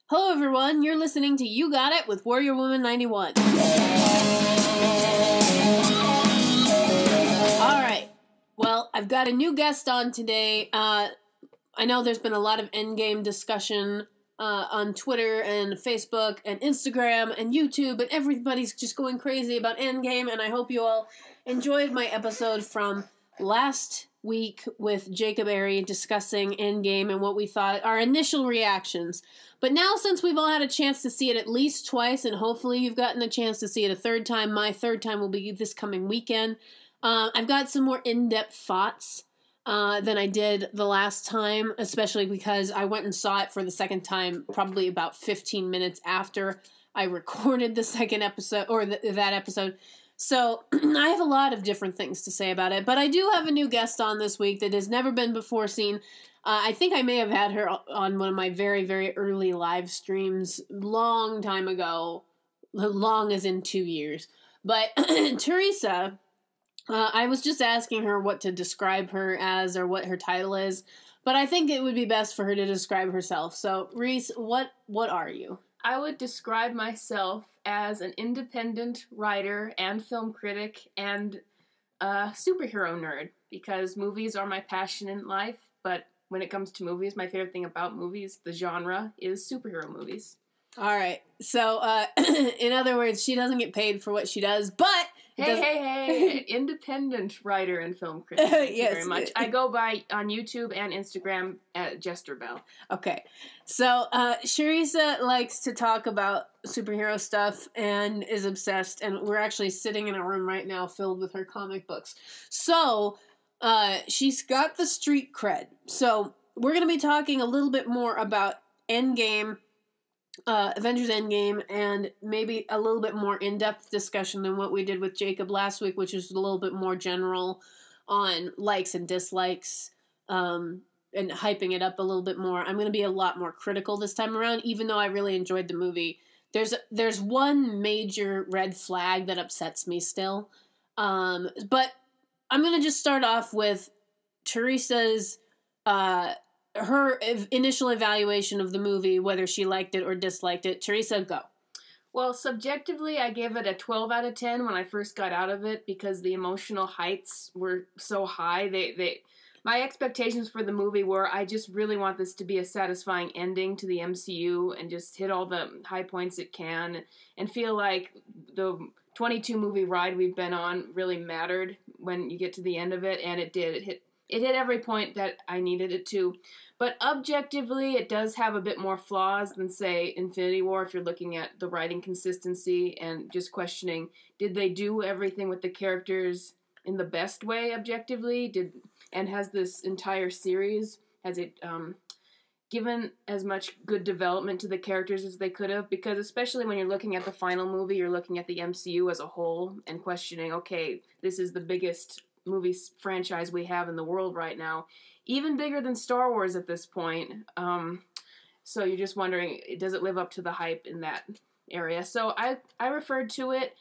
Hello everyone, you're listening to You Got It with Warrior Woman 91. Alright, well, I've got a new guest on today. I know there's been a lot of Endgame discussion on Twitter and Facebook and Instagram and YouTube, and everybody's just going crazy about Endgame, and I hope you all enjoyed my episode from last week with Jacob Airy discussing Endgame and what we thought, our initial reactions. But now, since we've all had a chance to see it at least twice, and hopefully you've gotten a chance to see it a third time, my third time will be this coming weekend, I've got some more in-depth thoughts than I did the last time, especially because I went and saw it for the second time probably about 15 minutes after I recorded the second episode, or that episode. So, I have a lot of different things to say about it, but I do have a new guest on this week that has never been before seen. I think I may have had her on one of my very, very early live streams long time ago, long as in 2 years. But Theresa, I was just asking her what to describe her as or what her title is, but I think it would be best for her to describe herself. So, Reese, what are you? I would describe myself as an independent writer and film critic and a superhero nerd, because movies are my passion in life, but when it comes to movies, my favorite thing about movies, the genre, is superhero movies. All right. So, in other words, she doesn't get paid for what she does, but... Hey, independent writer and film critic. Thank you Yes. very much. I go by on YouTube and Instagram at Jester Bell. Okay. So, Theresa likes to talk about superhero stuff and is obsessed, and we're actually sitting in a room right now filled with her comic books. So, she's got the street cred. So, we're going to be talking a little bit more about Endgame, Avengers Endgame, and maybe a little bit more in-depth discussion than what we did with Jacob last week, which was a little bit more general on likes and dislikes, and hyping it up a little bit more. I'm going to be a lot more critical this time around, even though I really enjoyed the movie. There's one major red flag that upsets me still, but I'm going to just start off with Theresa's her initial evaluation of the movie, whether she liked it or disliked it. Theresa, go. Well, subjectively, I gave it a 12 out of 10 when I first got out of it because the emotional heights were so high. My expectations for the movie were, I just really want this to be a satisfying ending to the MCU and just hit all the high points it can and feel like the 22 movie ride we've been on really mattered when you get to the end of it, and it did. It hit every point that I needed it to. But objectively, it does have a bit more flaws than, say, Infinity War, if you're looking at the writing consistency and just questioning, did they do everything with the characters in the best way objectively? And has this entire series, has it given as much good development to the characters as they could have? Because especially when you're looking at the final movie, you're looking at the MCU as a whole and questioning, okay, this is the biggest movie franchise we have in the world right now, even bigger than Star Wars at this point. So you're just wondering, does it live up to the hype in that area? So I referred to it,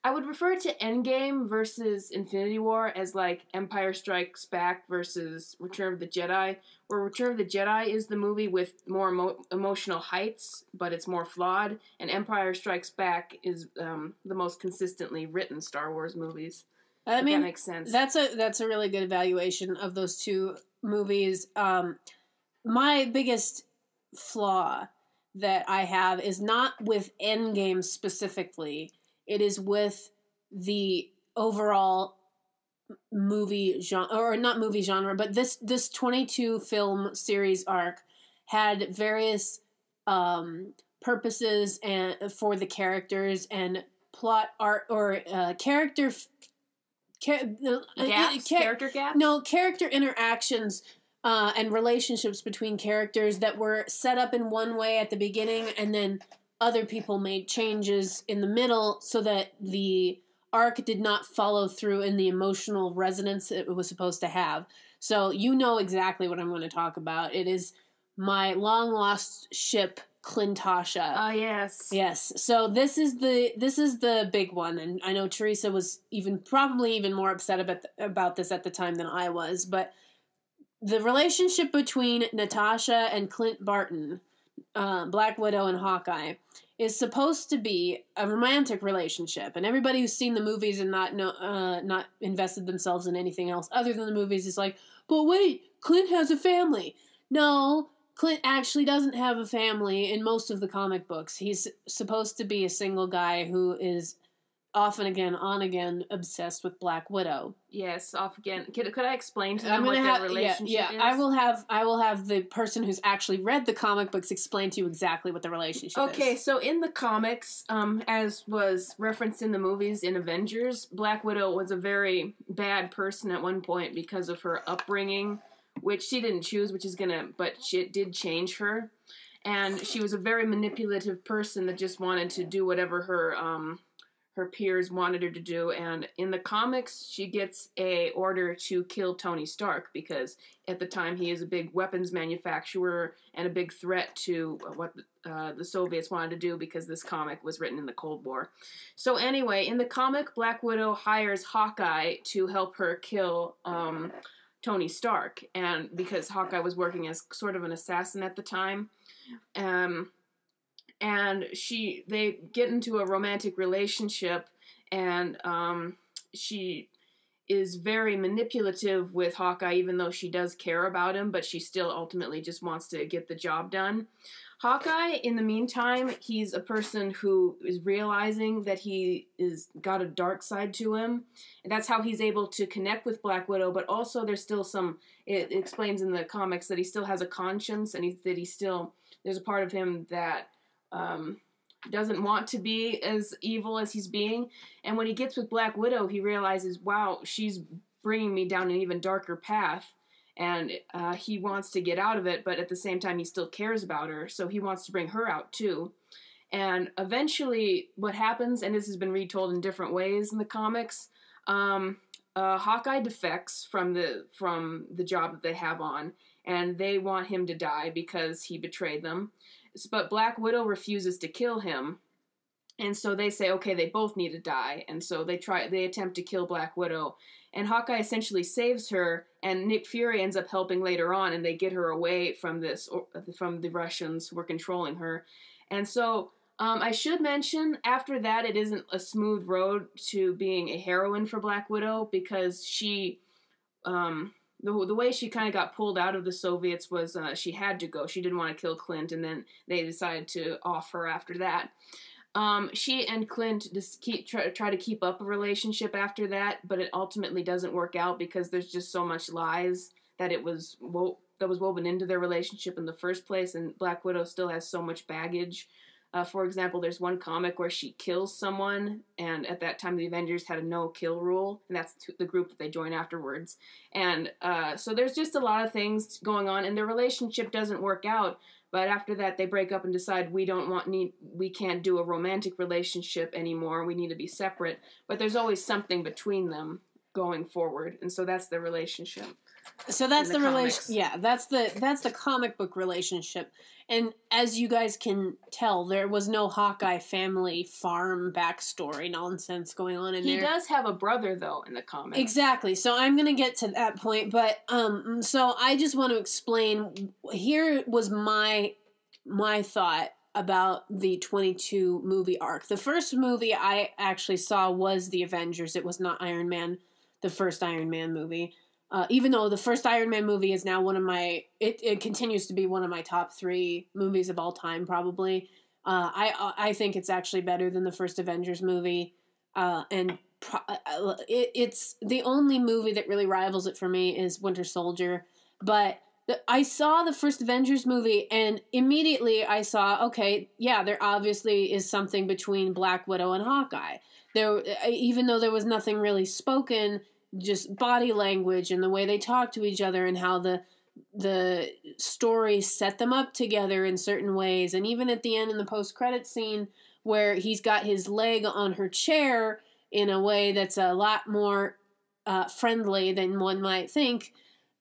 I would refer to Endgame versus Infinity War as like Empire Strikes Back versus Return of the Jedi, where Return of the Jedi is the movie with more emotional heights, but it's more flawed, and Empire Strikes Back is the most consistently written Star Wars movies. I mean, that makes sense. That's a really good evaluation of those two movies. My biggest flaw that I have is not with Endgame specifically. It is with the overall movie genre, or not movie genre, but this 22 film series arc had various purposes and for the characters and plot art or character gaps? No, character interactions and relationships between characters that were set up in one way at the beginning, and then other people made changes in the middle so that the arc did not follow through in the emotional resonance it was supposed to have. So you know exactly what I'm going to talk about. It is my long-lost ship, Clintasha. Oh, yes. Yes. So this is the big one, and I know Theresa was probably even more upset about this at the time than I was, but the relationship between Natasha and Clint Barton Black Widow and Hawkeye is supposed to be a romantic relationship, and everybody who's seen the movies and not invested themselves in anything else other than the movies is like, but wait, Clint has a family. No, Clint actually doesn't have a family in most of the comic books. He's supposed to be a single guy who is off and again, on again, obsessed with Black Widow. Yes, off again. Could I explain to them what their relationship is? I will have the person who's actually read the comic books explain to you exactly what the relationship is. Okay, so in the comics, as was referenced in the movies in Avengers, Black Widow was a very bad person at one point because of her upbringing, which she didn't choose, but it did change her. And she was a very manipulative person that just wanted to do whatever her peers wanted her to do, and in the comics, she gets a order to kill Tony Stark because at the time he is a big weapons manufacturer and a big threat to what the Soviets wanted to do because this comic was written in the Cold War. So anyway, in the comic, Black Widow hires Hawkeye to help her kill Tony Stark, and because Hawkeye was working as sort of an assassin at the time. And they get into a romantic relationship, and she is very manipulative with Hawkeye, even though she does care about him, but she still ultimately just wants to get the job done. Hawkeye, in the meantime, he's a person who is realizing that he is got a dark side to him, and that's how he's able to connect with Black Widow, but also there's still it explains in the comics that he still has a conscience, and there's a part of him that doesn't want to be as evil as he's being. And when he gets with Black Widow, he realizes, wow, she's bringing me down an even darker path. And he wants to get out of it, but at the same time, he still cares about her. So he wants to bring her out too. And eventually what happens, and this has been retold in different ways in the comics, Hawkeye defects from the job that they have on, and they want him to die because he betrayed them. But Black Widow refuses to kill him, and so they say, okay, they both need to die, and so they attempt to kill Black Widow, and Hawkeye essentially saves her, and Nick Fury ends up helping later on, and they get her away from the Russians who were controlling her. And so I should mention, after that, it isn't a smooth road to being a heroine for Black Widow, because she the way she kind of got pulled out of the Soviets was she had to go. She didn't want to kill Clint, and then they decided to off her after that. She and Clint just try to keep up a relationship after that, but it ultimately doesn't work out because there's just so much lies that was woven into their relationship in the first place, and Black Widow still has so much baggage. For example, there's one comic where she kills someone, and at that time the Avengers had a no-kill rule, and that's the group that they join afterwards. And so there's just a lot of things going on, and their relationship doesn't work out, but after that they break up and decide we can't do a romantic relationship anymore, we need to be separate, but there's always something between them going forward, and so that's their relationship. So that's the relation. Yeah, that's the comic book relationship. And as you guys can tell, there was no Hawkeye family farm backstory nonsense going on in there. He does have a brother though in the comics. Exactly. So I'm going to get to that point, but so I just want to explain. Here was my thought about the 22 movie arc. The first movie I actually saw was The Avengers. It was not Iron Man, the first Iron Man movie. Even though the first Iron Man movie is now it continues to be one of my top 3 movies of all time, probably. I think it's actually better than the first Avengers movie. It's the only movie that really rivals it for me is Winter Soldier. But I saw the first Avengers movie, and immediately I saw, okay, yeah, there obviously is something between Black Widow and Hawkeye. Even though there was nothing really spoken, just body language and the way they talk to each other and how the story set them up together in certain ways. And even at the end in the post-credit scene where he's got his leg on her chair in a way that's a lot more friendly than one might think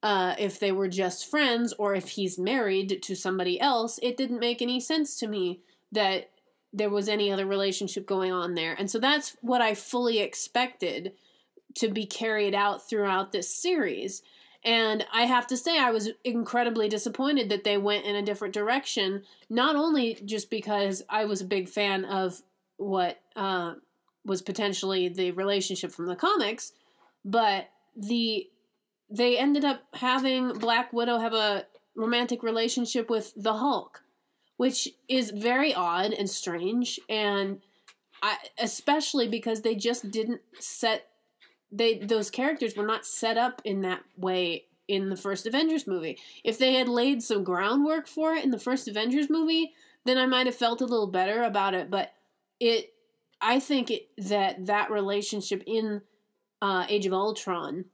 if they were just friends, or if he's married to somebody else, it didn't make any sense to me that there was any other relationship going on there. And so that's what I fully expected to be carried out throughout this series. And I have to say, I was incredibly disappointed that they went in a different direction, not only just because I was a big fan of what was potentially the relationship from the comics, but they ended up having Black Widow have a romantic relationship with the Hulk, which is very odd and strange, and especially because they just didn't those characters were not set up in that way in the first Avengers movie. If they had laid some groundwork for it in the first Avengers movie, then I might have felt a little better about it. But I think that relationship in Age of Ultron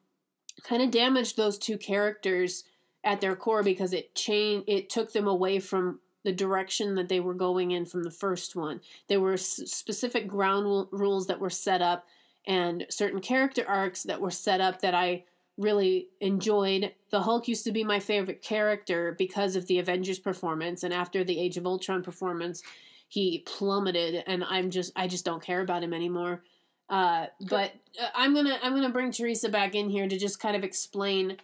kind of damaged those two characters at their core, because it took them away from the direction that they were going in from the first one. There were specific ground rules that were set up, and certain character arcs that were set up that I really enjoyed. The Hulk used to be my favorite character because of the Avengers performance, and after the Age of Ultron performance, he plummeted, and I just don't care about him anymore. But I'm gonna bring Theresa back in here to just kind of explain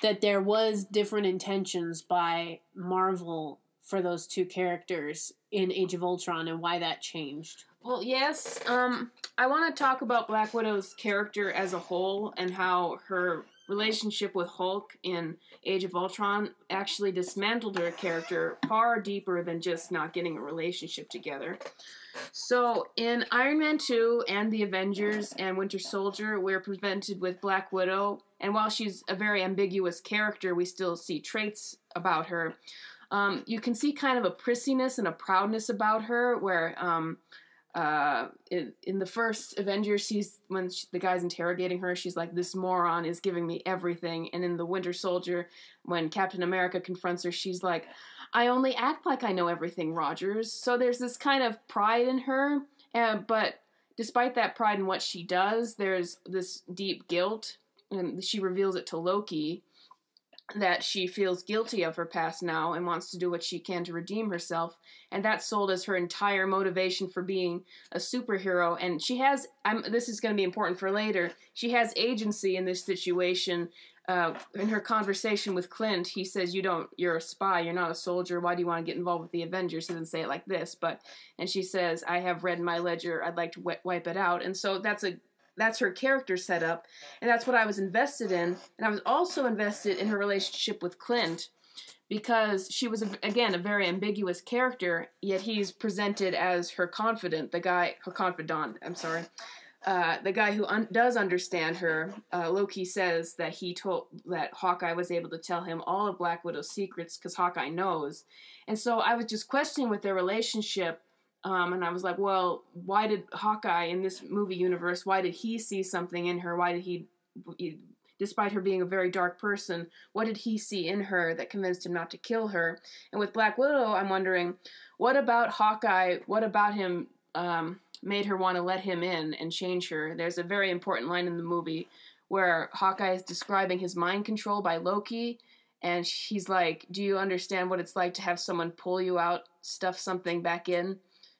that there was different intentions by Marvel for those two characters in Age of Ultron and why that changed. Well, yes. I want to talk about Black Widow's character as a whole and how her relationship with Hulk in Age of Ultron actually dismantled her character far deeper than just not getting a relationship together. So, in Iron Man 2 and the Avengers and Winter Soldier, we're presented with Black Widow, and while she's a very ambiguous character, we still see traits about her. You can see kind of a prissiness and a proudness about her, where in the first Avengers, the guy's interrogating her, she's like, "This moron is giving me everything." And in the Winter Soldier, when Captain America confronts her, she's like, "I only act like I know everything, Rogers." So there's this kind of pride in her, but despite that pride in what she does, there's this deep guilt, and she reveals it to Loki, that she feels guilty of her past now and wants to do what she can to redeem herself. And that's sold as her entire motivation for being a superhero. And she has, this is going to be important for later, she has agency in this situation. In her conversation with Clint, he says, you're a spy, you're not a soldier, why do you want to get involved with the Avengers? He doesn't say it like this, and she says, "I have read in my ledger, I'd like to wipe it out." And so that's her character setup, and that's what I was invested in. And I was also invested in her relationship with Clint, because she was, again, a very ambiguous character, yet he's presented as her confidant, the guy who does understand her. Loki says that that Hawkeye was able to tell him all of Black Widow's secrets because Hawkeye knows. And so I was just questioning with their relationship. And I was like, well, why did Hawkeye in this movie universe, why did he see something in her? Why did he, despite her being a very dark person, what did he see in her that convinced him not to kill her? And with Black Widow, I'm wondering, what about Hawkeye, what about him made her want to let him in and change her? There's a very important line in the movie where Hawkeye is describing his mind control by Loki, and he's like, "Do you understand what it's like to have someone pull you out, stuff something back in?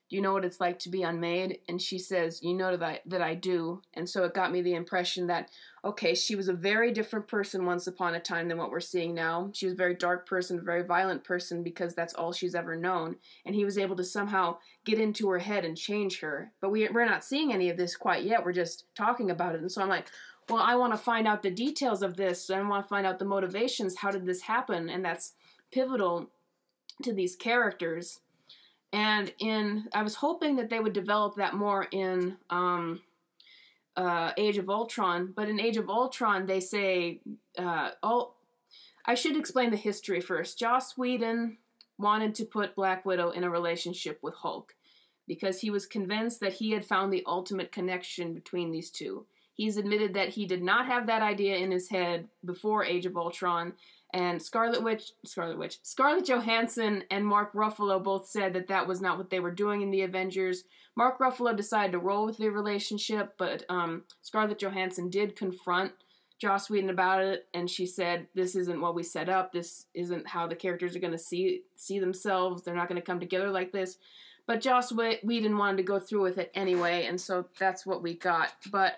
Do you know what it's like to be unmade?" And she says, "You know that I do." And so it got me the impression that, okay, she was a very different person once upon a time than what we're seeing now. She was a very dark person, a very violent person, because that's all she's ever known. And he was able to somehow get into her head and change her. But we're not seeing any of this quite yet. We're just talking about it. And so I'm like, well, I want to find out the details of this. I want to find out the motivations. How did this happen? And that's pivotal to these characters. And I was hoping that they would develop that more in Age of Ultron, but in Age of Ultron they say, I should explain the history first. Joss Whedon wanted to put Black Widow in a relationship with Hulk because he was convinced that he had found the ultimate connection between these two. He's admitted that he did not have that idea in his head before Age of Ultron. And Scarlett Johansson and Mark Ruffalo both said that was not what they were doing in the Avengers. Mark Ruffalo decided to roll with the relationship, but Scarlett Johansson did confront Joss Whedon about it, and she said, "This isn't what we set up. This isn't how the characters are going to see themselves. They're not going to come together like this." But Joss Whedon wanted to go through with it anyway, and so that's what we got. But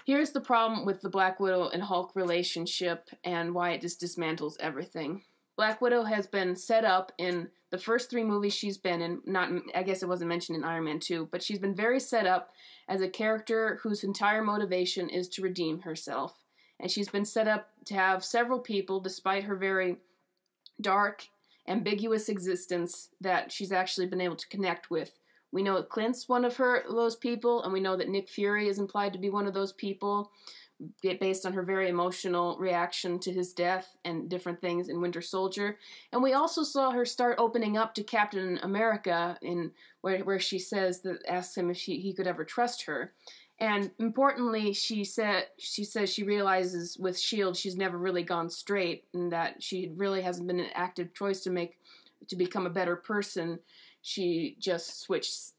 Here's the problem with the Black Widow and Hulk relationship and why it just dismantles everything. Black Widow has been set up in the first 3 movies she's been in, I guess it wasn't mentioned in Iron Man 2, but she's been very set up as a character whose entire motivation is to redeem herself. And she's been set up to have several people, despite her very dark, ambiguous existence, that she's actually been able to connect with. We know that Clint's one of those people, and we know that Nick Fury is implied to be one of those people, based on her very emotional reaction to his death and different things in Winter Soldier. And we also saw her start opening up to Captain America, where she asks him if he could ever trust her. And importantly, she says she realizes with S.H.I.E.L.D. she's never really gone straight, and that she really hasn't been an active choice to become a better person. She just switched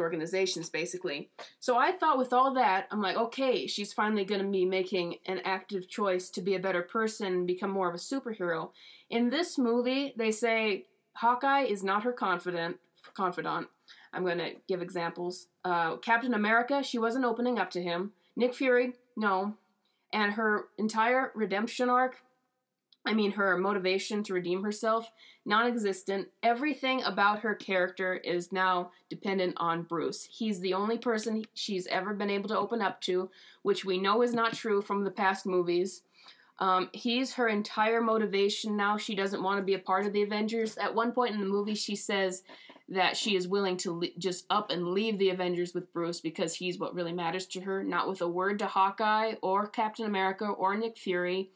organizations, basically. So I thought with all that, I'm like, okay, she's finally going to be making an active choice to be a better person, become more of a superhero. In this movie, they say Hawkeye is not her confidant. I'm going to give examples. Captain America, she wasn't opening up to him. Nick Fury, no. And her entire redemption arc, her motivation to redeem herself, non-existent. Everything about her character is now dependent on Bruce. He's the only person she's ever been able to open up to, which we know is not true from the past movies. He's her entire motivation now. She doesn't want to be a part of the Avengers. At one point in the movie, she says that she is willing to just up and leave the Avengers with Bruce because he's what really matters to her, not with a word to Hawkeye or Captain America or Nick Fury.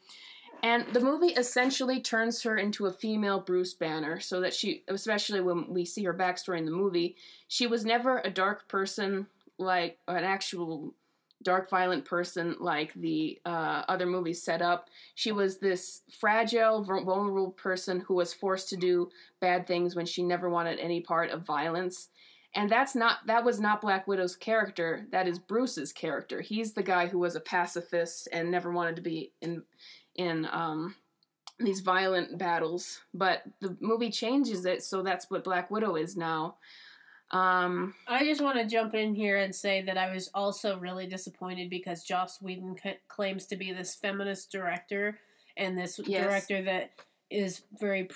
And the movie essentially turns her into a female Bruce Banner, so that she, especially when we see her backstory in the movie, she was never a dark person, like an actual dark, violent person like the other movies set up. She was this fragile, vulnerable person who was forced to do bad things when she never wanted any part of violence. And that was not Black Widow's character. That is Bruce's character. He's the guy who was a pacifist and never wanted to be in these violent battles. But the movie changes it, so that's what Black Widow is now. I just want to jump in here and say that I was also really disappointed because Joss Whedon claims to be this feminist director, and this director that is very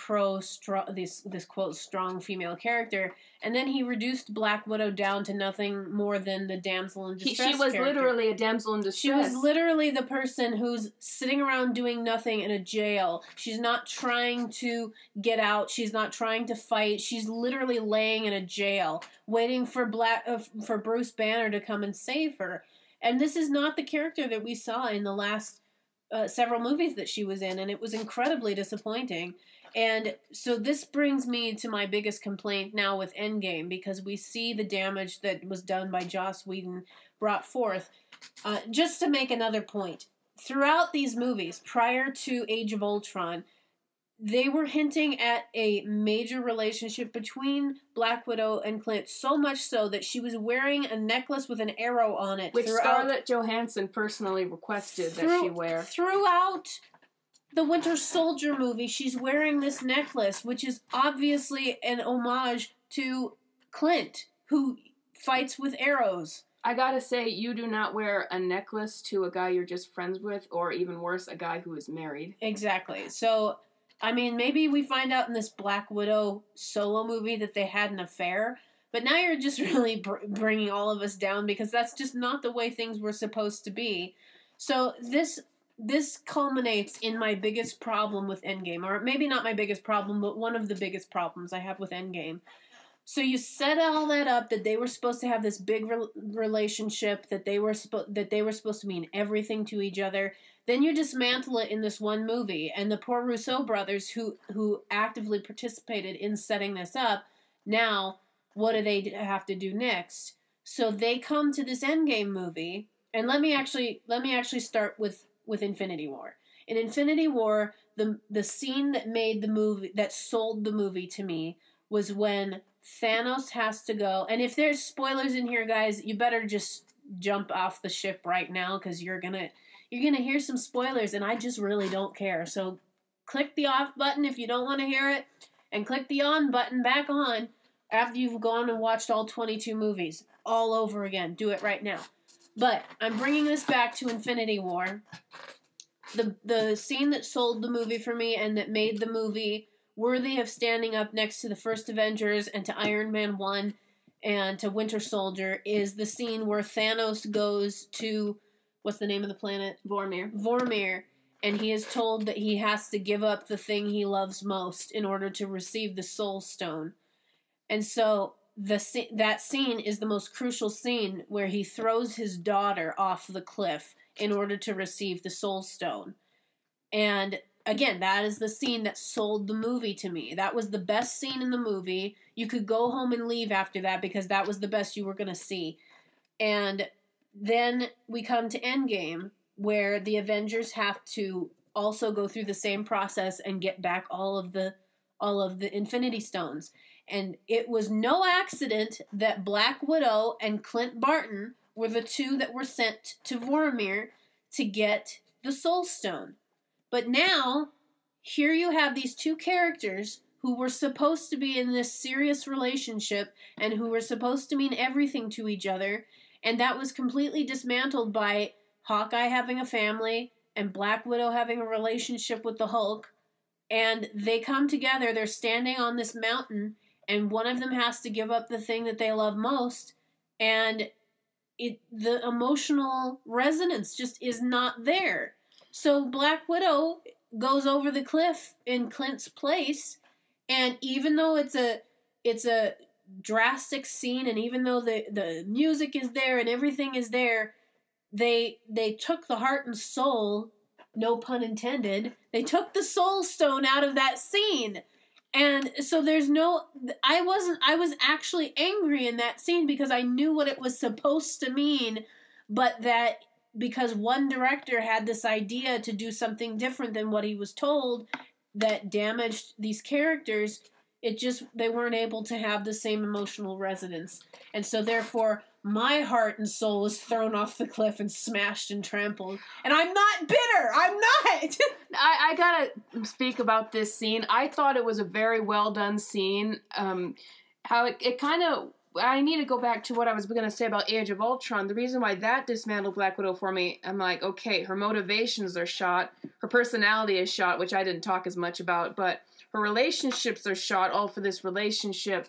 this quote strong female character, and then he reduced Black Widow down to nothing more than the damsel in distress. She was literally a damsel in distress. She was literally the person who's sitting around doing nothing in a jail. She's not trying to get out. She's not trying to fight. She's literally laying in a jail, waiting for Bruce Banner to come and save her. And this is not the character that we saw in the last several movies that she was in, and it was incredibly disappointing. And so this brings me to my biggest complaint now with Endgame, because we see the damage that was done by Joss Whedon brought forth. Just to make another point, throughout these movies, prior to Age of Ultron, they were hinting at a major relationship between Black Widow and Clint, so much so that she was wearing a necklace with an arrow on it. Which Scarlett Johansson personally requested that she wear. Throughout the Winter Soldier movie, she's wearing this necklace, which is obviously an homage to Clint, who fights with arrows. I gotta say, you do not wear a necklace to a guy you're just friends with, or even worse, a guy who is married. Exactly. So maybe we find out in this Black Widow solo movie that they had an affair, but now you're just really bringing all of us down, because that's just not the way things were supposed to be. So this culminates in my biggest problem with Endgame, or maybe not my biggest problem, but one of the biggest problems I have with Endgame. So you set all that up, that they were supposed to have this big relationship, that they were supposed to mean everything to each other. Then you dismantle it in this one movie, and the poor Russo brothers who actively participated in setting this up, now what do they have to do next? So they come to this Endgame movie, and let me actually start with Infinity War. In Infinity War, the scene that sold the movie to me was when Thanos has to go, and if there's spoilers in here, guys, you better just jump off the ship right now, because you're gonna hear some spoilers, and I just really don't care. So click the off button if you don't want to hear it, and click the on button back on after you've gone and watched all 22 movies all over again. Do it right now. But I'm bringing this back to Infinity War. The scene that sold the movie for me and that made the movie worthy of standing up next to the first Avengers and to Iron Man 1 and to Winter Soldier is the scene where Thanos goes to, what's the name of the planet? Vormir. And he is told that he has to give up the thing he loves most in order to receive the Soul Stone. And so that scene is the most crucial scene where he throws his daughter off the cliff in order to receive the Soul Stone. And again, that is the scene that sold the movie to me. That was the best scene in the movie. You could go home and leave after that because that was the best you were going to see. And then we come to Endgame, where the Avengers have to also go through the same process and get back all of the Infinity Stones. And it was no accident that Black Widow and Clint Barton were the two that were sent to Vormir to get the Soul Stone. But now, here you have these two characters who were supposed to be in this serious relationship and who were supposed to mean everything to each other, and that was completely dismantled by Hawkeye having a family and Black Widow having a relationship with the Hulk, and they come together, they're standing on this mountain, and one of them has to give up the thing that they love most, and the emotional resonance just is not there. So Black Widow goes over the cliff in Clint's place, and even though it's a drastic scene, and even though the music is there and everything is there, they took the heart and soul, no pun intended, they took the Soul Stone out of that scene. And so I was actually angry in that scene because I knew what it was supposed to mean, but that because one director had this idea to do something different than what he was told that damaged these characters, they weren't able to have the same emotional resonance. And so therefore, my heart and soul was thrown off the cliff and smashed and trampled. And I'm not bitter! I'm not! I gotta speak about this scene. I thought it was a very well done scene. How it kind of... I need to go back to what I was going to say about Age of Ultron. The reason why that dismantled Black Widow for me, I'm like, okay, her motivations are shot, her personality is shot, which I didn't talk as much about, but her relationships are shot all for this relationship.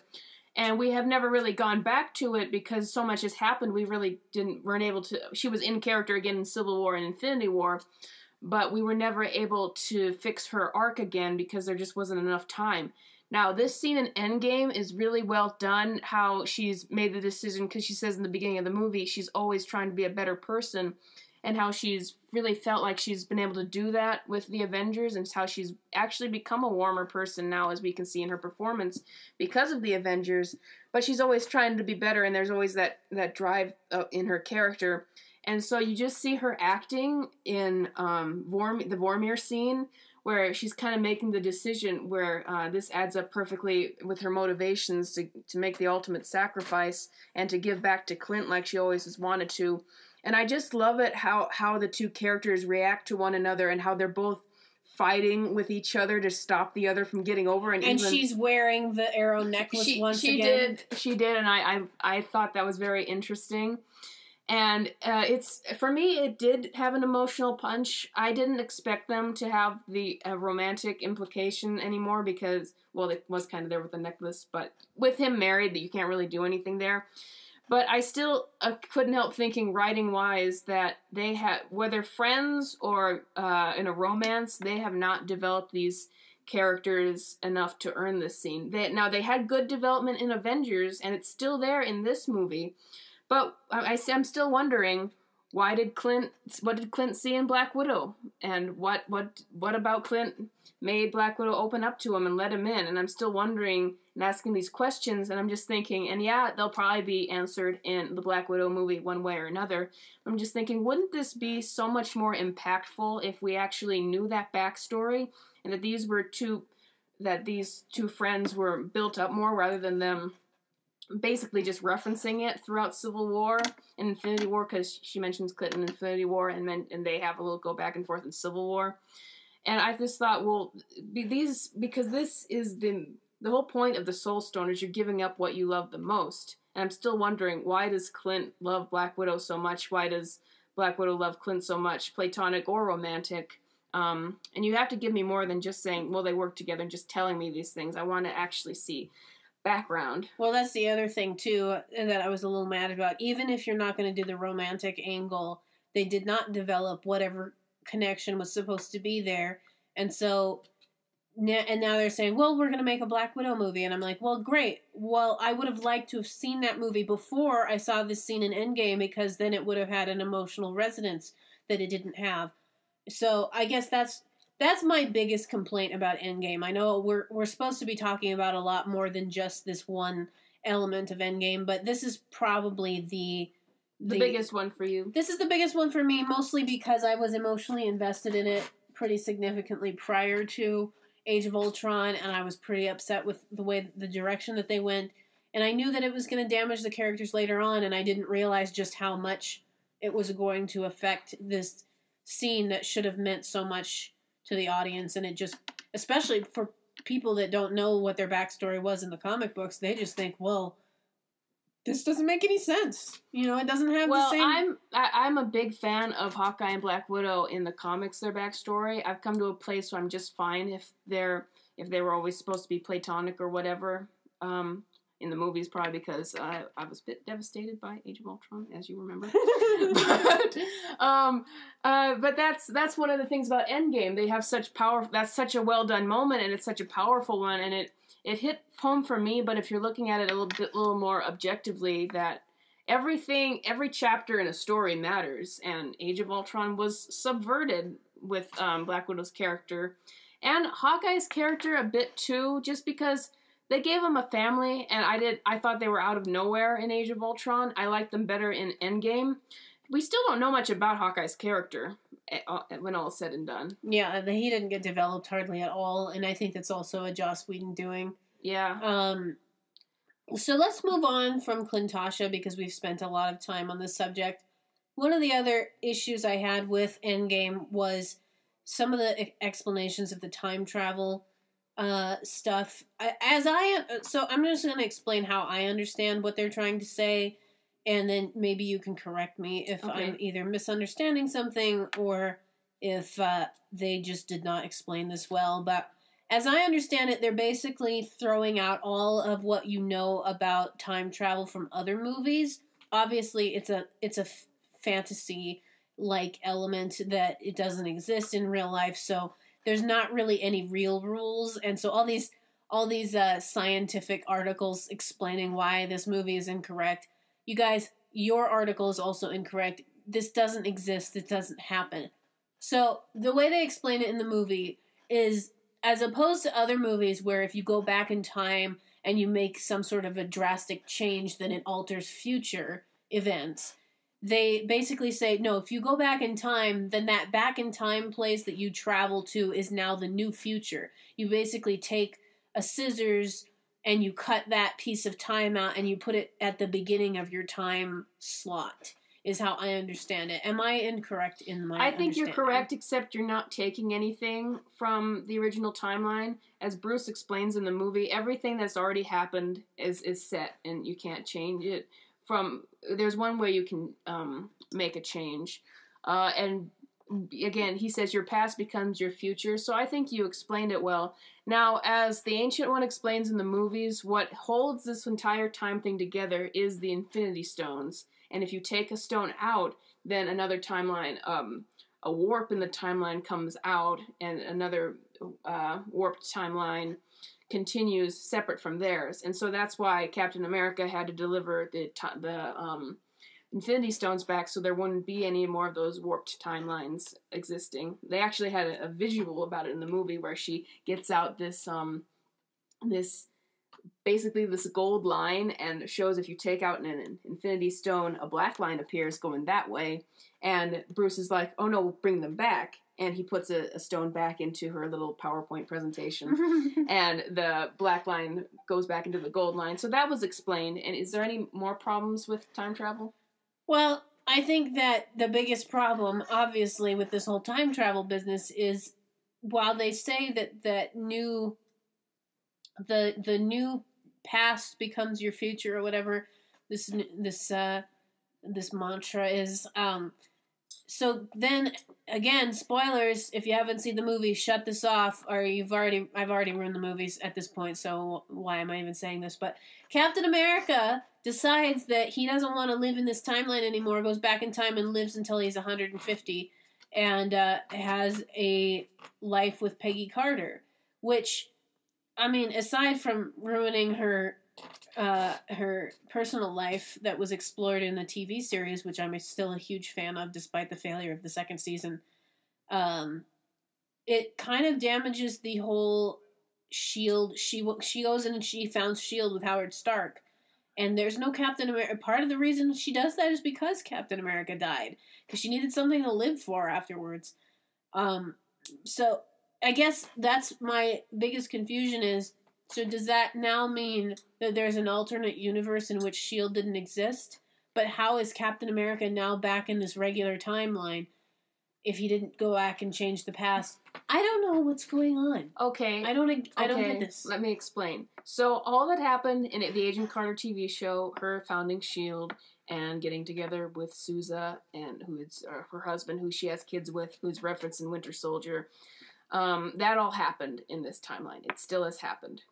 And we have never really gone back to it because so much has happened. We really weren't able to... She was in character again in Civil War and Infinity War, but we were never able to fix her arc again because there just wasn't enough time. Now, this scene in Endgame is really well done, how she's made the decision, because she says in the beginning of the movie she's always trying to be a better person, and how she's really felt like she's been able to do that with the Avengers, and how she's actually become a warmer person now, as we can see in her performance, because of the Avengers. But she's always trying to be better, and there's always that drive in her character. And so you just see her acting in the Vormir scene, where she's kind of making the decision where this adds up perfectly with her motivations to make the ultimate sacrifice and to give back to Clint like she always has wanted to. And I just love it how the two characters react to one another and how they're both fighting with each other to stop the other from getting over. And even, she's wearing the arrow necklace once again. She did, and I thought that was very interesting. And for me, it did have an emotional punch. I didn't expect them to have the romantic implication anymore because, well, it was kind of there with the necklace, but with him married, that you can't really do anything there. But I still couldn't help thinking, writing-wise, that they have, whether friends or in a romance, they have not developed these characters enough to earn this scene. They had good development in Avengers, and it's still there in this movie. But I'm still wondering, what did Clint see in Black Widow? And what about Clint made Black Widow open up to him and let him in? And I'm still wondering and asking these questions, and I'm just thinking, and yeah, they'll probably be answered in the Black Widow movie one way or another. I'm just thinking, wouldn't this be so much more impactful if we actually knew that backstory, and that these two friends were built up more rather than them basically just referencing it throughout Civil War and Infinity War, because she mentions Clint in Infinity War, and they have a little go back and forth in Civil War. And I just thought, well, because this is the whole point of the Soul Stone is you're giving up what you love the most. And I'm still wondering, why does Clint love Black Widow so much? Why does Black Widow love Clint so much, platonic or romantic? And you have to give me more than just saying, well, they work together and just telling me these things. I want to actually see background. Well, that's the other thing, too, that I was a little mad about. Even if you're not going to do the romantic angle, they did not develop whatever connection was supposed to be there. And so, and now they're saying, well, we're going to make a Black Widow movie. And I'm like, well, great. Well, I would have liked to have seen that movie before I saw this scene in Endgame, because then it would have had an emotional resonance that it didn't have. So I guess that's my biggest complaint about Endgame. I know we're supposed to be talking about a lot more than just this one element of Endgame, but this is probably the biggest one for you. This is the biggest one for me, mostly because I was emotionally invested in it pretty significantly prior to Age of Ultron, and I was pretty upset with the direction that they went. And I knew that it was going to damage the characters later on, and I didn't realize just how much it was going to affect this scene that should have meant so much to the audience. And it just, especially for people that don't know what their backstory was in the comic books, they just think, well, this doesn't make any sense. You know, it doesn't have the same... I'm a big fan of Hawkeye and Black Widow in the comics, their backstory. I've come to a place where I'm just fine if they were always supposed to be platonic or whatever. In the movies, probably because I was a bit devastated by Age of Ultron, as you remember. But that's one of the things about Endgame. They have such power. That's such a well done moment, and it's such a powerful one, and it hit home for me. But if you're looking at it a little more objectively, that every chapter in a story matters, and Age of Ultron was subverted with Black Widow's character and Hawkeye's character a bit too, just because they gave him a family, and I thought they were out of nowhere in Age of Ultron. I liked them better in Endgame. We still don't know much about Hawkeye's character when all is said and done. Yeah, he didn't get developed hardly at all, and I think that's also a Joss Whedon doing. Yeah. So let's move on from Clintasha, because we've spent a lot of time on this subject. One of the other issues I had with Endgame was some of the explanations of the time travel stuff. So I'm just going to explain how I understand what they're trying to say, and then maybe you can correct me if I'm either misunderstanding something or if they just did not explain this well. But as I understand it, they're basically throwing out all of what you know about time travel from other movies. Obviously, it's a fantasy-like element that it doesn't exist in real life, so there's not really any real rules, and so all these scientific articles explaining why this movie is incorrect. You guys, your article is also incorrect. This doesn't exist. It doesn't happen. So the way they explain it in the movie is, as opposed to other movies where if you go back in time and you make some sort of a drastic change, then it alters future events. They basically say, no, if you go back in time, then that back in time place that you travel to is now the new future. You basically take a scissors and you cut that piece of time out and you put it at the beginning of your time slot, is how I understand it. Am I incorrect in my I think you're correct, except you're not taking anything from the original timeline. As Bruce explains in the movie, everything that's already happened is set, and you can't change it. There's one way you can make a change. And again, he says your past becomes your future. So I think you explained it well. Now, as the Ancient One explains in the movies, what holds this entire time thing together is the Infinity Stones. And if you take a stone out, then another timeline, a warp in the timeline comes out, and another warped timeline continues separate from theirs. And so that's why Captain America had to deliver the Infinity Stones back, so there wouldn't be any more of those warped timelines existing. They actually had a visual about it in the movie where she gets out this basically this gold line, and shows if you take out an Infinity Stone, a black line appears going that way, and Bruce is like, oh no, bring them back. And he puts a stone back into her little PowerPoint presentation, and the black line goes back into the gold line. So that was explained. And is there any more problems with time travel? Well, I think that the biggest problem, obviously, with this whole time travel business is, while they say that the new past becomes your future or whatever, this mantra is. So then again, spoilers. If you haven't seen the movie, shut this off, or I've already ruined the movies at this point. So why am I even saying this? But Captain America decides that he doesn't want to live in this timeline anymore. Goes back in time and lives until he's 150, and has a life with Peggy Carter. Which, I mean, aside from ruining her personal life that was explored in the TV series, which I'm still a huge fan of despite the failure of the second season, it kind of damages the whole S.H.I.E.L.D. She goes in and she founds S.H.I.E.L.D. with Howard Stark, and there's no Captain America. Part of the reason she does that is because Captain America died, because she needed something to live for afterwards. So I guess that's my biggest confusion is, so does that now mean that there's an alternate universe in which S.H.I.E.L.D. didn't exist? But how is Captain America now back in this regular timeline if he didn't go back and change the past? I don't know what's going on. Okay. I don't get this. Let me explain. So all that happened in the Agent Carter TV show, her founding S.H.I.E.L.D. and getting together with Sousa, and who is her husband, who she has kids with, who's referenced in Winter Soldier, that all happened in this timeline. It still has happened.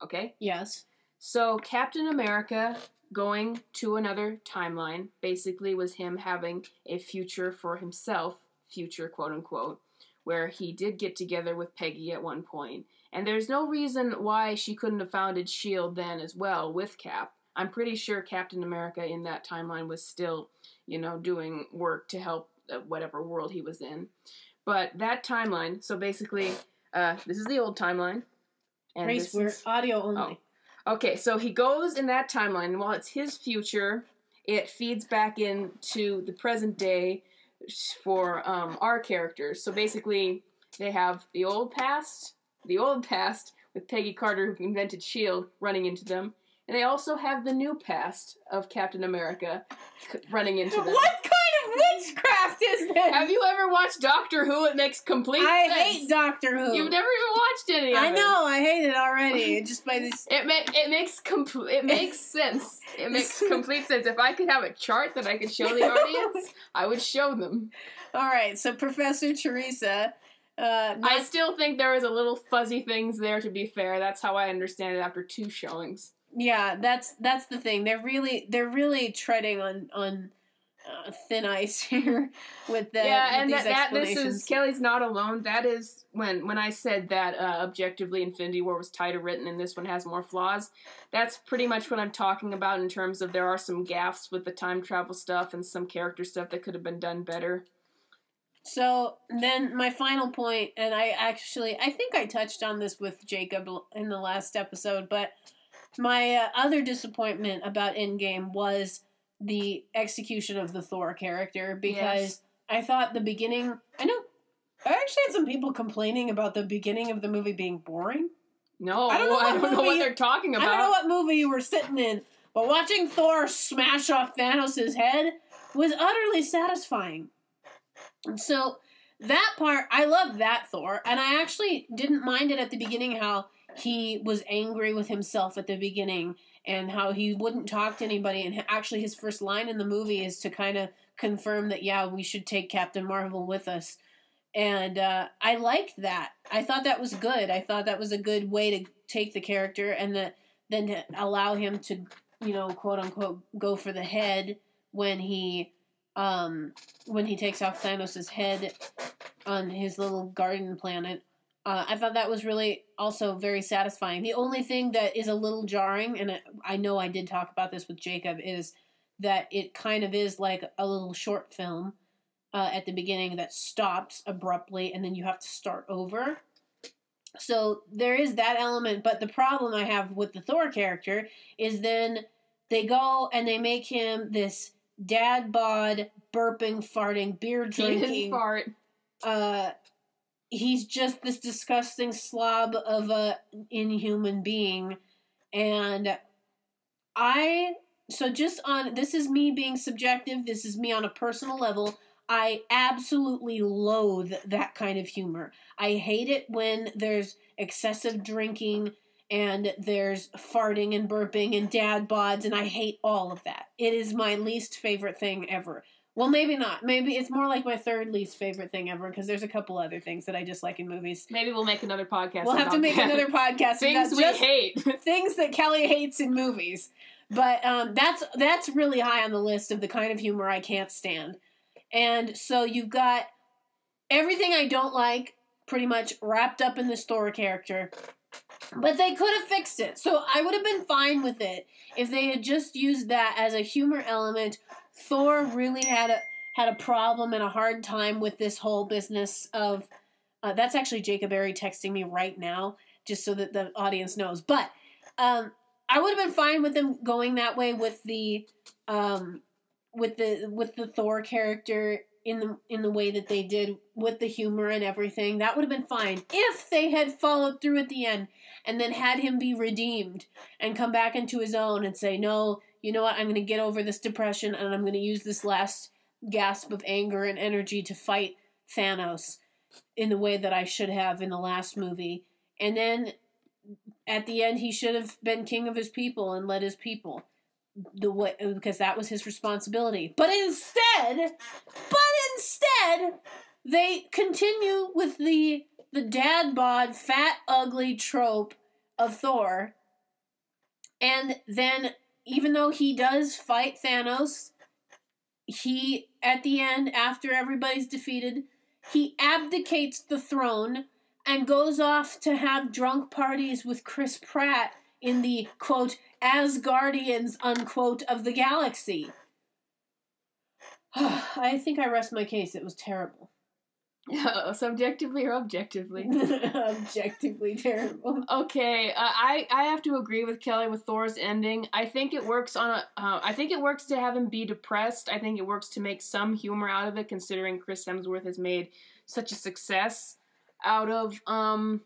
Okay? Yes. So Captain America going to another timeline basically was him having a future for himself, future quote unquote, where he did get together with Peggy at one point. And there's no reason why she couldn't have founded S.H.I.E.L.D. then as well with Cap. I'm pretty sure Captain America in that timeline was still, doing work to help whatever world he was in. But that timeline, so basically, this is the old timeline. And Grace, we're audio only. Oh. Okay, so he goes in that timeline, and while it's his future, it feeds back into the present day for our characters. So basically, they have the old past with Peggy Carter, who invented S.H.I.E.L.D., running into them. And they also have the new past of Captain America running into them. What kind of witchcraft is this? Have you ever watched Doctor Who? It makes complete sense. I hate Doctor Who. You've never even watched any of it. I know, I hate it already. Just by this. It makes sense. It makes complete sense. If I could have a chart that I could show the audience, I would show them. All right, so Professor Theresa. I still think there was a little fuzzy things there, to be fair. That's how I understand it after 2 showings. Yeah, that's the thing. They're really treading on thin ice here with the these explanations. This is Kelly's not alone. That is when I said that objectively Infinity War was tighter written and this one has more flaws. That's pretty much what I'm talking about in terms of there are some gaffes with the time travel stuff and some character stuff that could have been done better. So then my final point, and I think I touched on this with Jacob in the last episode, but my other disappointment about Endgame was the execution of the Thor character, because I thought the beginning... I actually had some people complaining about the beginning of the movie being boring. No, I don't know what they're talking about. I don't know what movie you were sitting in, but watching Thor smash off Thanos' head was utterly satisfying. And so that part, I loved that Thor, and I actually didn't mind it at the beginning how he was angry with himself at the beginning and how he wouldn't talk to anybody, and actually his first line in the movie is to kind of confirm that, yeah, we should take Captain Marvel with us. And I liked that. I thought that was good. I thought that was a good way to take the character and then to allow him to, quote unquote, go for the head when he takes off Thanos' head on his little garden planet. I thought that was really also very satisfying. The only thing that is a little jarring, and I know I did talk about this with Jacob, is that it kind of is like a little short film at the beginning that stops abruptly, and then you have to start over. So there is that element, but the problem I have with the Thor character is then they go and they make him this dad bod, burping, farting, beer drinking. He didn't fart. He's just this disgusting slob of a inhuman being. And this is me being subjective, this is me on a personal level, I absolutely loathe that kind of humor. I hate it when there's excessive drinking and there's farting and burping and dad bods, and I hate all of that. It is my least favorite thing ever. Well, maybe not. Maybe it's more like my third least favorite thing ever, because there's a couple other things that I dislike in movies. Maybe we'll make another podcast. We'll have to make another podcast. Things we hate. Things that Kelly hates in movies. But that's really high on the list of the kind of humor I can't stand. And so you've got everything I don't like pretty much wrapped up in this Thor character. But they could have fixed it. So I would have been fine with it if they had just used that as a humor element. Thor really had a problem and a hard time with this whole business of... that's actually Jacob Berry texting me right now, just so that the audience knows. But I would have been fine with them going that way with the Thor character in the way that they did with the humor and everything. That would have been fine if they had followed through at the end and then had him be redeemed and come back into his own and say, no, you know what, I'm going to get over this depression and I'm going to use this last gasp of anger and energy to fight Thanos in the way that I should have in the last movie. And then at the end, he should have been king of his people and led his people the way, because that was his responsibility. But instead, they continue with the dad bod, fat, ugly trope of Thor. And then, even though he does fight Thanos, he, at the end, after everybody's defeated, he abdicates the throne and goes off to have drunk parties with Chris Pratt in the, quote, Asgardians, unquote, of the galaxy. I think I rest my case. It was terrible. Subjectively or objectively? Objectively terrible. Okay, I have to agree with Kelly with Thor's ending. I think it works I think it works to have him be depressed. I think it works to make some humor out of it, considering Chris Hemsworth has made such a success out of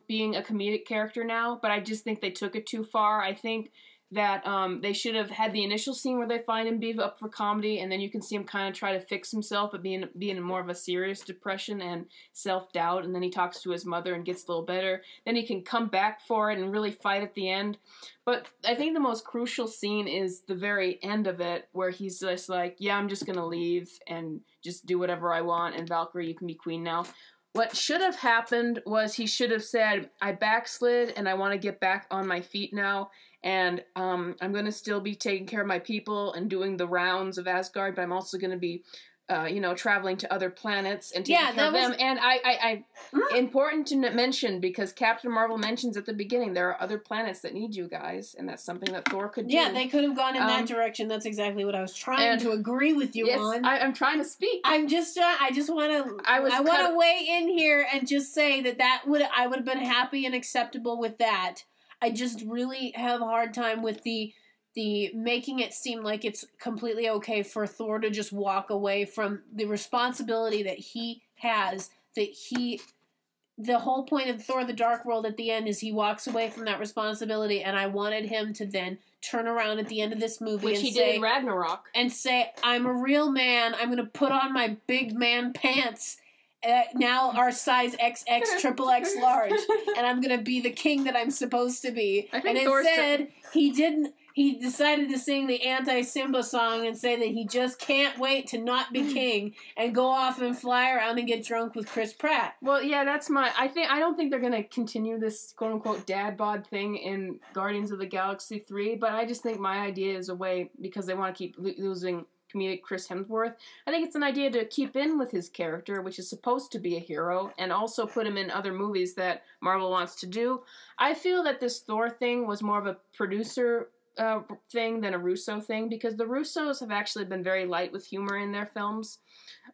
being a comedic character now. But I just think they took it too far. I think that they should have had the initial scene where they find him be up for comedy, and then you can see him kind of try to fix himself, but being in more of a serious depression and self-doubt, and then he talks to his mother and gets a little better. Then he can come back for it and really fight at the end. But I think the most crucial scene is the very end of it, where he's just like, yeah, I'm just going to leave and just do whatever I want, and Valkyrie, you can be queen now. What should have happened was he should have said, I backslid and I want to get back on my feet now, and I'm going to still be taking care of my people and doing the rounds of Asgard, but I'm also going to be, traveling to other planets and taking care of them. And important to mention, because Captain Marvel mentions at the beginning, there are other planets that need you guys, and that's something that Thor could do. Yeah, they could have gone in that direction. That's exactly what I was trying to agree with you on. I'm trying to speak. I just want to. I want to weigh in here and just say I would have been happy and acceptable with that. I just really have a hard time with the making it seem like it's completely okay for Thor to just walk away from the responsibility that he has. The whole point of Thor: The Dark World at the end is he walks away from that responsibility, and I wanted him to then turn around at the end of this movie, which he did in Ragnarok, and say, "I'm a real man. I'm going to put on my big man pants." Now our size XX, triple X large, and I'm gonna be the king that I'm supposed to be. And instead, he didn't. He decided to sing the anti-Simba song and say that he just can't wait to not be king and go off and fly around and get drunk with Chris Pratt. Well, yeah, that's I don't think they're gonna continue this quote unquote dad bod thing in Guardians of the Galaxy 3, but I just think my idea is a way, because they want to keep losing comedic Chris Hemsworth. I think it's an idea to keep in with his character, which is supposed to be a hero, and also put him in other movies that Marvel wants to do. I feel that this Thor thing was more of a producer thing than a Russo thing, because the Russos have actually been very light with humor in their films.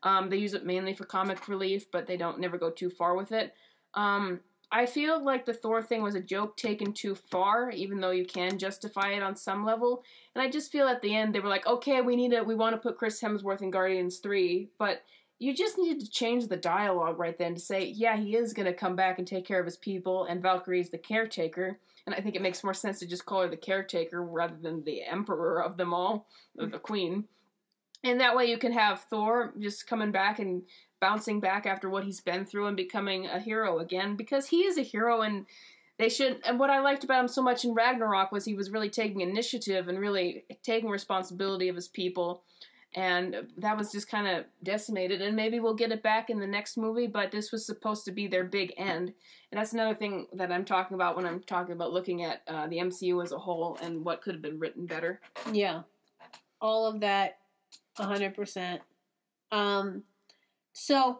They use it mainly for comic relief, but they don't never go too far with it. I feel like the Thor thing was a joke taken too far, even though you can justify it on some level. And I just feel at the end they were like, okay, we want to put Chris Hemsworth in Guardians 3, but you just needed to change the dialogue right then to say, yeah, he is going to come back and take care of his people, and Valkyrie's the caretaker. And I think it makes more sense to just call her the caretaker rather than the emperor of them all, or the queen. And that way you can have Thor just coming back and bouncing back after what he's been through and becoming a hero again, because he is a hero, and They should, and what I liked about him so much in Ragnarok was he was really taking initiative and really taking responsibility of his people, and that was just kind of decimated, and maybe we'll get it back in the next movie, but this was supposed to be their big end, and that's another thing that I'm talking about when I'm talking about looking at the MCU as a whole and what could have been written better. Yeah. All of that, 100%. So...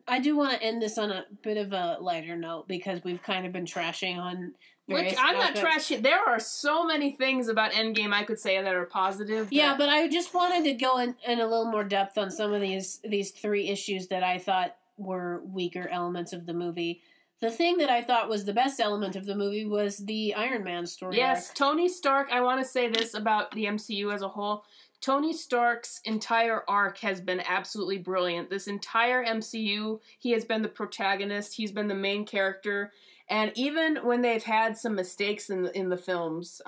I do want to end this on a bit of a lighter note because we've kind of been trashing on various I'm not aspects. trashing. There are so many things about Endgame I could say that are positive. Yeah, but I just wanted to go in a little more depth on some of these 3 issues that I thought were weaker elements of the movie. The thing that I thought was the best element of the movie was the Iron Man story. Yes, arc. Tony Stark, I want to say this about the MCU as a whole. Tony Stark's entire arc has been absolutely brilliant. This entire MCU, he has been the protagonist, he's been the main character, and even when they've had some mistakes in the films,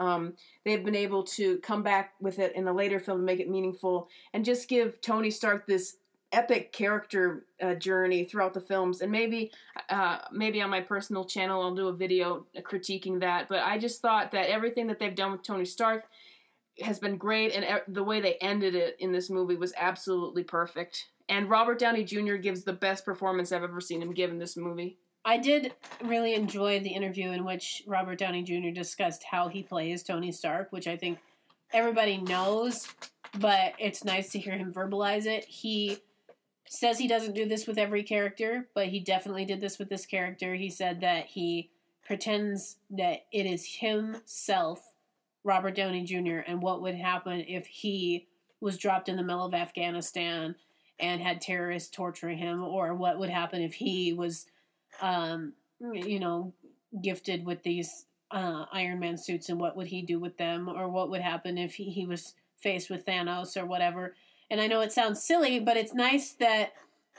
they've been able to come back with it in a later film to make it meaningful, and just give Tony Stark this epic character journey throughout the films. And maybe on my personal channel I'll do a video critiquing that, but I just thought that everything that they've done with Tony Stark has been great, and the way they ended it in this movie was absolutely perfect. And Robert Downey Jr. gives the best performance I've ever seen him give in this movie. I did really enjoy the interview in which Robert Downey Jr. discussed how he plays Tony Stark, which I think everybody knows, but it's nice to hear him verbalize it. He says he doesn't do this with every character, but he definitely did this with this character. He said that he pretends that it is himself, Robert Downey Jr., and what would happen if he was dropped in the middle of Afghanistan and had terrorists torturing him, or what would happen if he was, gifted with these Iron Man suits, and what would he do with them, or what would happen if he was faced with Thanos or whatever. And I know it sounds silly, but it's nice that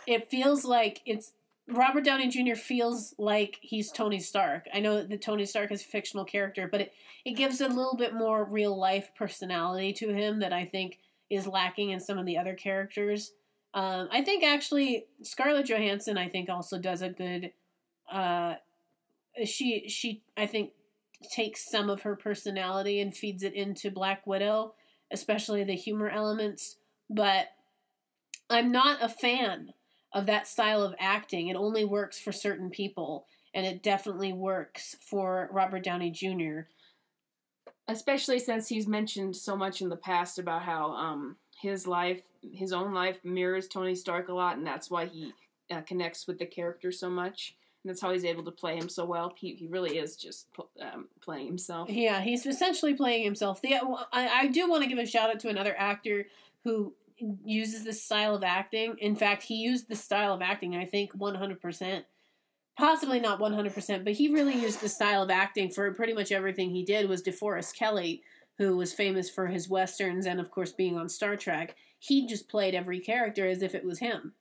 it feels like it's Robert Downey Jr. feels like he's Tony Stark. I know that Tony Stark is a fictional character, but it gives a little bit more real-life personality to him that I think is lacking in some of the other characters. I think, actually, Scarlett Johansson, I think, also does a good... She, I think, takes some of her personality and feeds it into Black Widow, especially the humor elements. But I'm not a fan of that style of acting. It only works for certain people, and it definitely works for Robert Downey Jr. Especially since he's mentioned so much in the past about how his own life mirrors Tony Stark a lot, and that's why he connects with the character so much. And that's how he's able to play him so well. He really is just playing himself. Yeah, he's essentially playing himself. I do want to give a shout out to another actor who uses this style of acting. In fact, he used this style of acting, I think, 100%. Possibly not 100%, but he really used the style of acting for pretty much everything he did. Was DeForest Kelley, who was famous for his westerns and, of course, being on Star Trek. He just played every character as if it was him,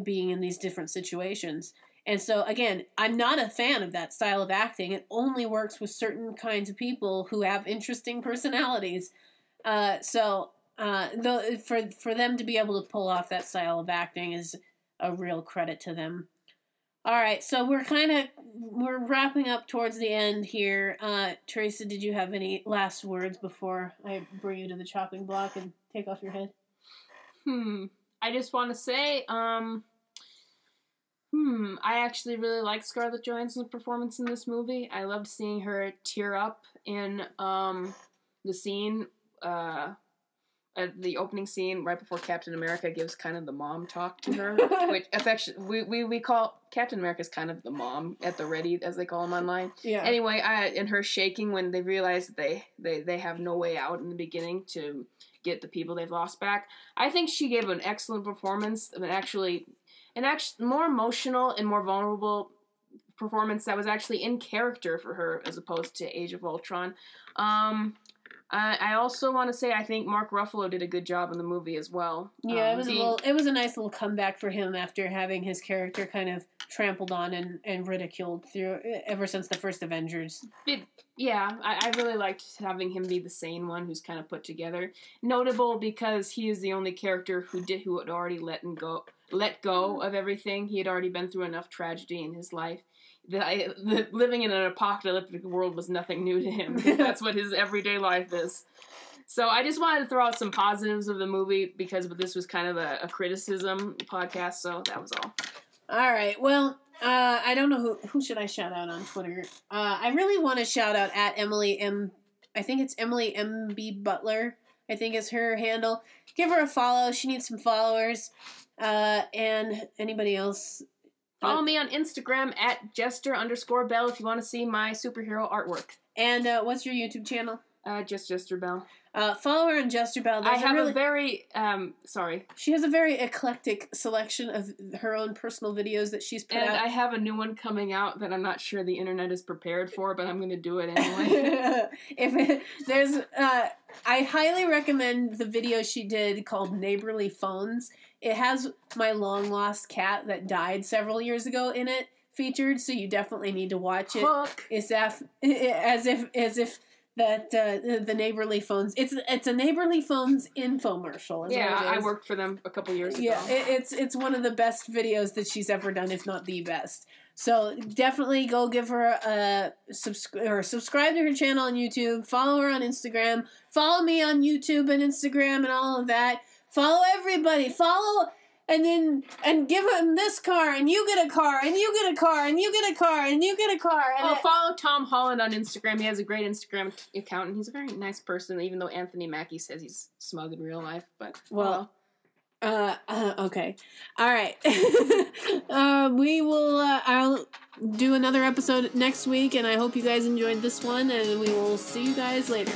being in these different situations. And so, again, I'm not a fan of that style of acting. It only works with certain kinds of people who have interesting personalities. For them to be able to pull off that style of acting is a real credit to them. All right, so we're wrapping up towards the end here. Theresa, did you have any last words before I bring you to the chopping block and take off your head? I just want to say, I actually really liked Scarlett Johansson's performance in this movie. I loved seeing her tear up in the scene, the opening scene right before Captain America gives kind of the mom talk to her, which we call Captain America's kind of the mom at the ready, as they call him online. Yeah. Anyway, and her shaking when they realize that they have no way out in the beginning to get the people they've lost back. I think she gave an excellent performance, an actually more emotional and more vulnerable performance that was actually in character for her as opposed to Age of Ultron. I also want to say I think Mark Ruffalo did a good job in the movie as well. Yeah, it was a nice little comeback for him after having his character kind of trampled on and ridiculed through ever since the first Avengers. I really liked having him be the sane one who's kind of put together. Notable because he is the only character who had already let go of everything. He had already been through enough tragedy in his life living in an apocalyptic world was nothing new to him. That's what his everyday life is. So I just wanted to throw out some positives of the movie because this was kind of a criticism podcast, so that was all. All right. Well, I don't know who should I shout out on Twitter. I really want to shout out at Emily M. I think it's Emily MB Butler. I think is her handle. Give her a follow. She needs some followers. And anybody else? Follow me on Instagram at Jester_Bell if you want to see my superhero artwork. And what's your YouTube channel? Just Jester Bell. Follow her on Jester Bell. I have a very, sorry. She has a very eclectic selection of her own personal videos that she's put out. And I have a new one coming out that I'm not sure the internet is prepared for, but I'm going to do it anyway. I highly recommend the video she did called Neighborly Phones. It has my long-lost cat that died several years ago in it featured, so you definitely need to watch it. Hook. It's as if that the Neighborly Phones. It's a Neighborly Phones infomercial. Yeah, I worked for them a couple years ago. Yeah, it's one of the best videos that she's ever done, if not the best. So definitely go give her a subscribe to her channel on YouTube. Follow her on Instagram. Follow me on YouTube and Instagram and all of that. Follow everybody. Follow. And give him this car, and you get a car, and you get a car, and you get a car, and you get a car. And follow Tom Holland on Instagram. He has a great Instagram account, and he's a very nice person, even though Anthony Mackie says he's smug in real life. But okay, all right. We will. I'll do another episode next week, and I hope you guys enjoyed this one, and we will see you guys later.